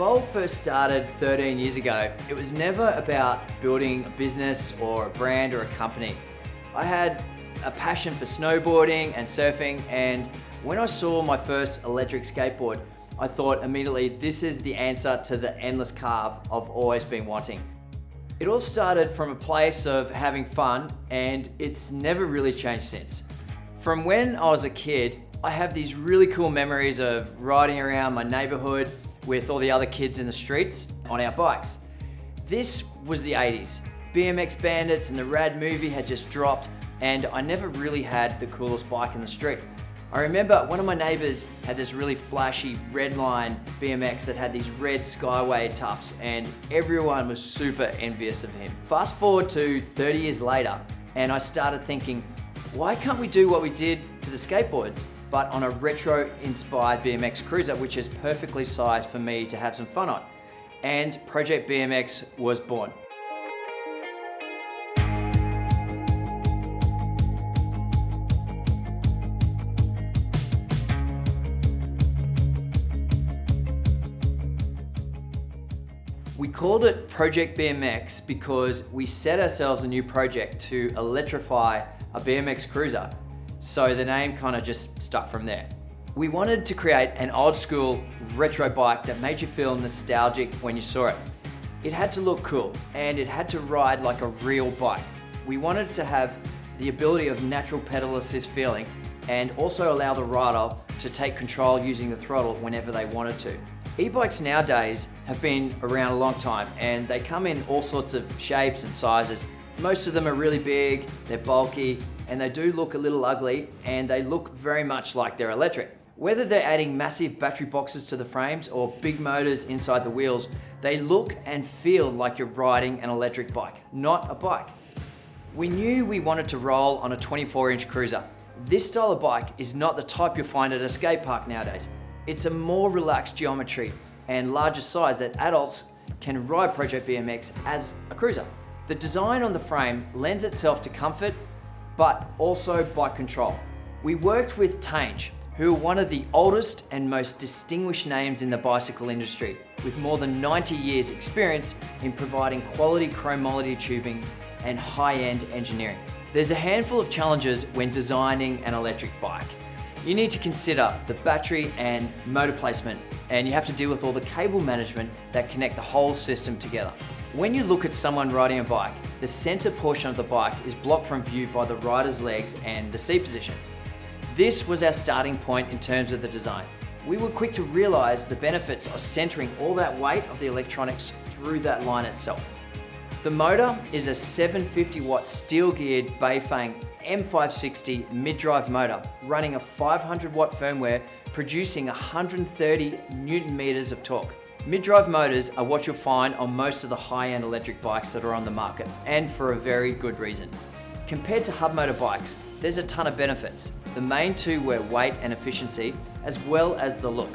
Evolve first started 13 years ago, it was never about building a business or a brand or a company. I had a passion for snowboarding and surfing, and when I saw my first electric skateboard, I thought immediately, this is the answer to the endless carve I've always been wanting. It all started from a place of having fun, and it's never really changed since. From when I was a kid, I have these really cool memories of riding around my neighborhood with all the other kids in the streets on our bikes. This was the 80s. BMX Bandits and the Rad movie had just dropped, and I never really had the coolest bike in the street. I remember one of my neighbors had this really flashy Redline BMX that had these red Skyway tufts, and everyone was super envious of him. Fast forward to 30 years later, and I started thinking, why can't we do what we did to the skateboards, but on a retro-inspired BMX cruiser, which is perfectly sized for me to have some fun on? And Project BMX was born. We called it Project BMX because we set ourselves a new project to electrify a BMX cruiser, so the name kind of just stuck from there. We wanted to create an old school retro bike that made you feel nostalgic when you saw it. It had to look cool, and it had to ride like a real bike. We wanted to have the ability of natural pedal assist feeling, and also allow the rider to take control using the throttle whenever they wanted to. E-bikes nowadays have been around a long time, and they come in all sorts of shapes and sizes. Most of them are really big, they're bulky, and they do look a little ugly, and they look very much like they're electric. Whether they're adding massive battery boxes to the frames or big motors inside the wheels, they look and feel like you're riding an electric bike, not a bike. We knew we wanted to roll on a 24-inch cruiser. This style of bike is not the type you'll find at a skate park nowadays. It's a more relaxed geometry and larger size that adults can ride Project BMX as a cruiser. The design on the frame lends itself to comfort, but also bike control. We worked with Tange, who are one of the oldest and most distinguished names in the bicycle industry, with more than 90 years experience in providing quality chromoly tubing and high-end engineering. There's a handful of challenges when designing an electric bike. You need to consider the battery and motor placement, and you have to deal with all the cable management that connect the whole system together. When you look at someone riding a bike, the center portion of the bike is blocked from view by the rider's legs and the seat position. This was our starting point in terms of the design. We were quick to realize the benefits of centering all that weight of the electronics through that line itself. The motor is a 750 watt steel geared Beifang M560 mid-drive motor running a 500 watt firmware producing 130 Newton meters of torque. Mid-drive motors are what you'll find on most of the high-end electric bikes that are on the market, and for a very good reason. Compared to hub motor bikes, there's a ton of benefits. The main two were weight and efficiency, as well as the look.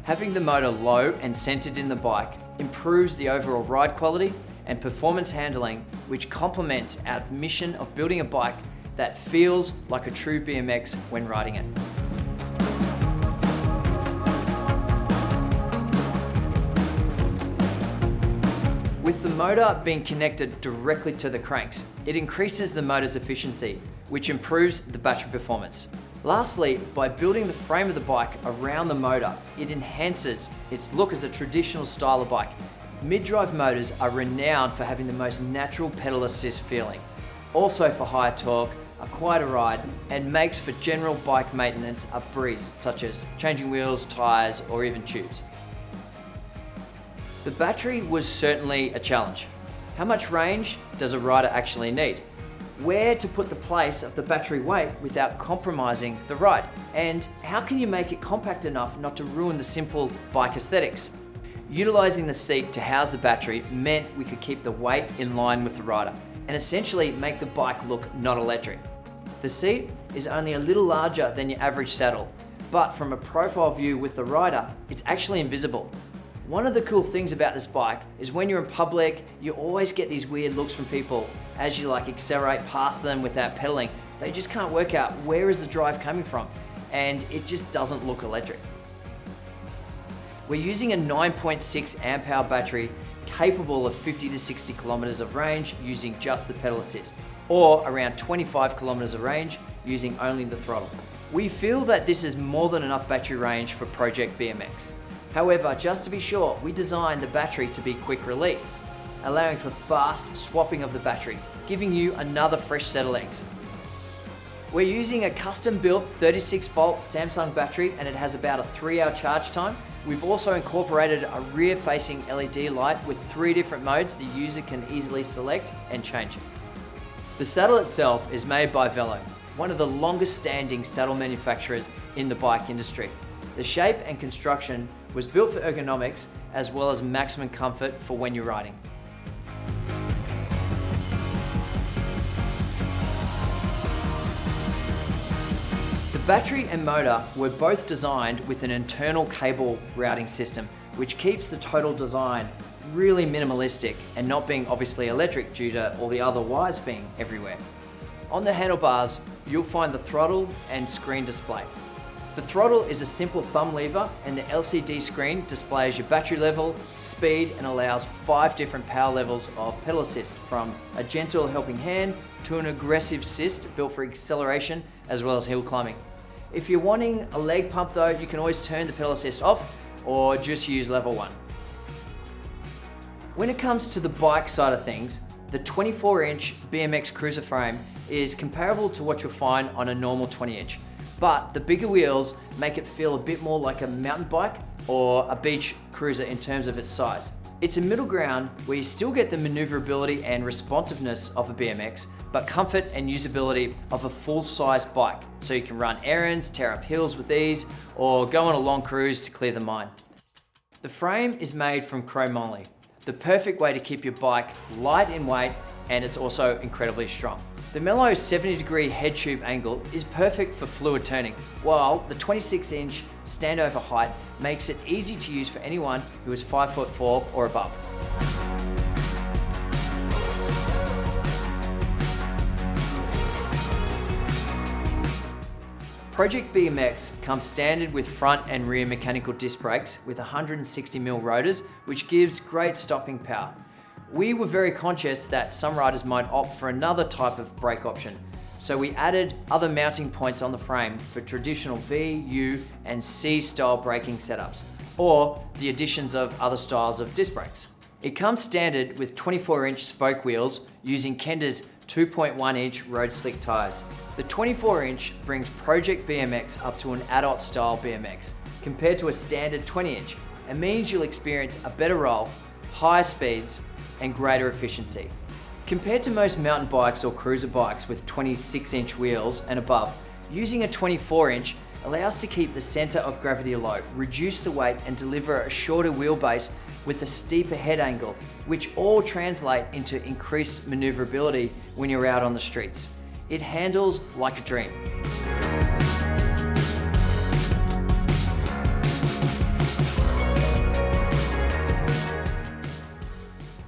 Having the motor low and centered in the bike improves the overall ride quality and performance handling, which complements our mission of building a bike that feels like a true BMX when riding it. With the motor being connected directly to the cranks, it increases the motor's efficiency, which improves the battery performance. Lastly, by building the frame of the bike around the motor, it enhances its look as a traditional style of bike. Mid-drive motors are renowned for having the most natural pedal assist feeling, also for higher torque, a quieter ride, and makes for general bike maintenance a breeze, such as changing wheels, tires, or even tubes. The battery was certainly a challenge. How much range does a rider actually need? Where to put the place of the battery weight without compromising the ride? And how can you make it compact enough not to ruin the simple bike aesthetics? Utilizing the seat to house the battery meant we could keep the weight in line with the rider and essentially make the bike look not electric. The seat is only a little larger than your average saddle, but from a profile view with the rider, it's actually invisible. One of the cool things about this bike is when you're in public, you always get these weird looks from people as you accelerate past them without pedaling. They just can't work out where is the drive coming from, and it just doesn't look electric. We're using a 9.6 amp hour battery capable of 50 to 60 kilometers of range using just the pedal assist, or around 25 kilometers of range using only the throttle. We feel that this is more than enough battery range for Project BMX. However, just to be sure, we designed the battery to be quick release, allowing for fast swapping of the battery, giving you another fresh set of legs. We're using a custom-built 36-volt Samsung battery, and it has about a 3-hour charge time. We've also incorporated a rear-facing LED light with 3 different modes the user can easily select and change. The saddle itself is made by Velo, one of the longest-standing saddle manufacturers in the bike industry. The shape and construction was built for ergonomics as well as maximum comfort for when you're riding. The battery and motor were both designed with an internal cable routing system, which keeps the total design really minimalistic and not being obviously electric due to all the other wires being everywhere. On the handlebars, you'll find the throttle and screen display. The throttle is a simple thumb lever, and the LCD screen displays your battery level, speed, and allows 5 different power levels of pedal assist, from a gentle helping hand to an aggressive assist built for acceleration as well as hill climbing. If you're wanting a leg pump though, you can always turn the pedal assist off or just use level 1. When it comes to the bike side of things, the 24-inch BMX cruiser frame is comparable to what you'll find on a normal 20-inch. But the bigger wheels make it feel a bit more like a mountain bike or a beach cruiser in terms of its size. It's a middle ground where you still get the maneuverability and responsiveness of a BMX, but comfort and usability of a full-size bike, so you can run errands, tear up hills with ease, or go on a long cruise to clear the mind. The frame is made from chromoly, the perfect way to keep your bike light in weight, and it's also incredibly strong. The mellow 70-degree head tube angle is perfect for fluid turning, while the 26-inch standover height makes it easy to use for anyone who is 5'4" or above. Project BMX comes standard with front and rear mechanical disc brakes with 160mm rotors, which gives great stopping power. We were very conscious that some riders might opt for another type of brake option, so we added other mounting points on the frame for traditional V, U, and C style braking setups, or the additions of other styles of disc brakes. It comes standard with 24-inch spoke wheels using Kenda's 2.1-inch road slick tires. The 24-inch brings Project BMX up to an adult style BMX compared to a standard 20-inch, and means you'll experience a better roll, higher speeds, and greater efficiency. Compared to most mountain bikes or cruiser bikes with 26-inch wheels and above, using a 24-inch allows to keep the center of gravity low, reduce the weight, and deliver a shorter wheelbase with a steeper head angle, which all translate into increased maneuverability when you're out on the streets. It handles like a dream.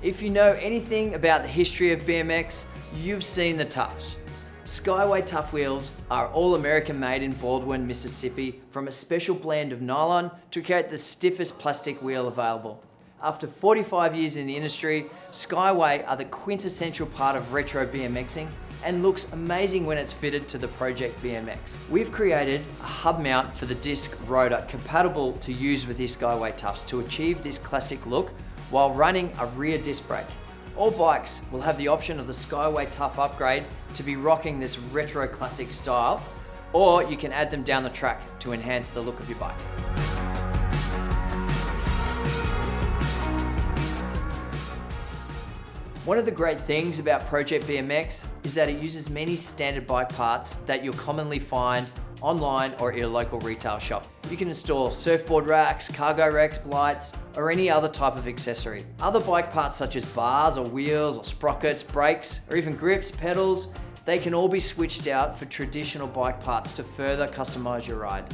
If you know anything about the history of BMX, you've seen the Toughs. Skyway Tough wheels are all American made in Baldwin, Mississippi, from a special blend of nylon to create the stiffest plastic wheel available. After 45 years in the industry, Skyway are the quintessential part of retro BMXing and looks amazing when it's fitted to the Project BMX. We've created a hub mount for the disc rotor compatible to use with these Skyway Toughs to achieve this classic look while running a rear disc brake. All bikes will have the option of the Skyway Tough upgrade to be rocking this retro classic style, or you can add them down the track to enhance the look of your bike. One of the great things about Project BMX is that it uses many standard bike parts that you'll commonly find online or at your local retail shop. You can install surfboard racks, cargo racks, lights, or any other type of accessory. Other bike parts such as bars or wheels or sprockets, brakes, or even grips, pedals, they can all be switched out for traditional bike parts to further customize your ride.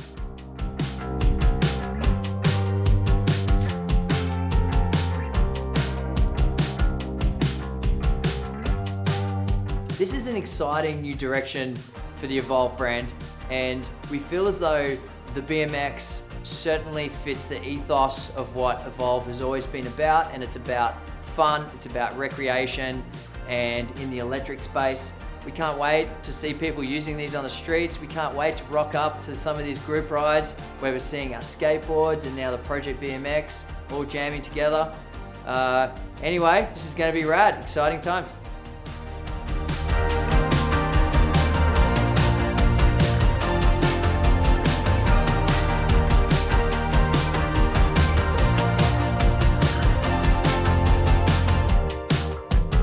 This is an exciting new direction for the Evolve brand, and we feel as though the BMX certainly fits the ethos of what Evolve has always been about, and it's about fun, it's about recreation, and in the electric space. We can't wait to see people using these on the streets. We can't wait to rock up to some of these group rides where we're seeing our skateboards and now the Project BMX all jamming together. Anyway, this is going to be rad, exciting times.